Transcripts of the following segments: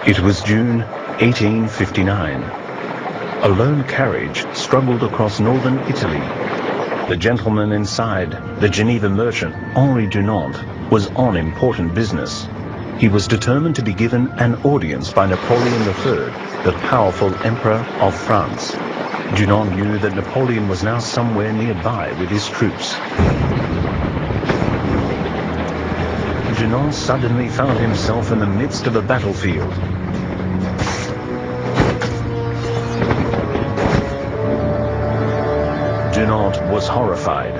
It was June 1859. A lone carriage struggled across northern Italy. The gentleman inside, the Geneva merchant Henri Dunant, was on important business. He was determined to be given an audience by Napoleon III, the powerful Emperor of France. Dunant knew that Napoleon was now somewhere nearby with his troops. Dunant suddenly found himself in the midst of a battlefield. Dunant was horrified.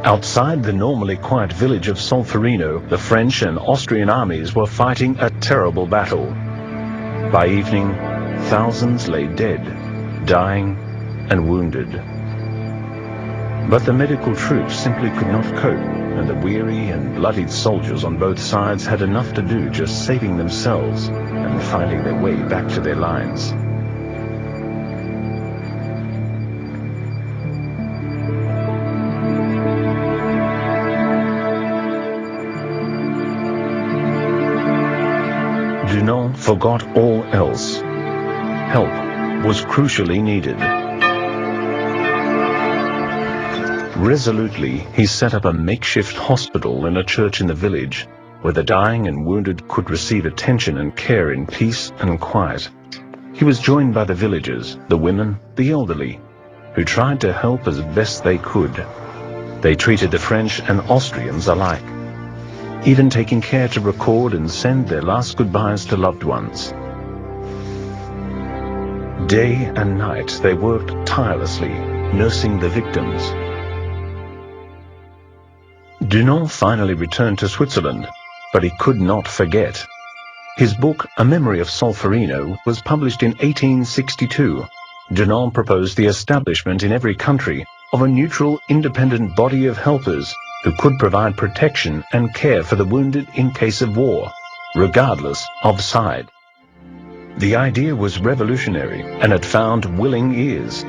Outside the normally quiet village of Solferino, the French and Austrian armies were fighting a terrible battle. By evening, thousands lay dead, dying and wounded. But the medical troops simply could not cope, and the weary and bloodied soldiers on both sides had enough to do just saving themselves and finding their way back to their lines. Dunant forgot all else. Help was crucially needed. Resolutely, he set up a makeshift hospital in a church in the village, where the dying and wounded could receive attention and care in peace and quiet. He was joined by the villagers, the women, the elderly, who tried to help as best they could. They treated the French and Austrians alike, even taking care to record and send their last goodbyes to loved ones. Day and night they worked tirelessly, nursing the victims. Dunant finally returned to Switzerland, but he could not forget. His book, A Memory of Solferino, was published in 1862. Dunant proposed the establishment in every country of a neutral, independent body of helpers who could provide protection and care for the wounded in case of war, regardless of side. The idea was revolutionary and had found willing ears.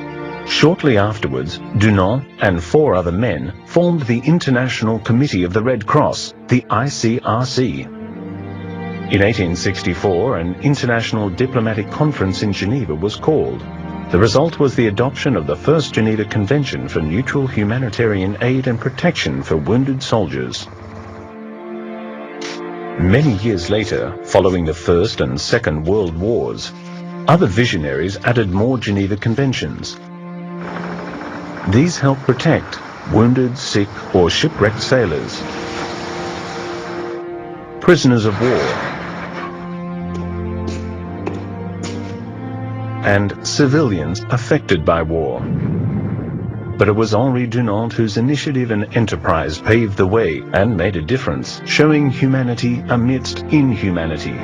Shortly afterwards, Dunant and 4 other men formed the International Committee of the Red Cross, the ICRC. In 1864, an international diplomatic conference in Geneva was called. The result was the adoption of the First Geneva Convention for Mutual Humanitarian Aid and Protection for Wounded Soldiers. Many years later, following the First and Second World Wars, other visionaries added more Geneva Conventions. These help protect wounded, sick, or shipwrecked sailors, prisoners of war, and civilians affected by war. But it was Henri Dunant whose initiative and enterprise paved the way and made a difference, showing humanity amidst inhumanity.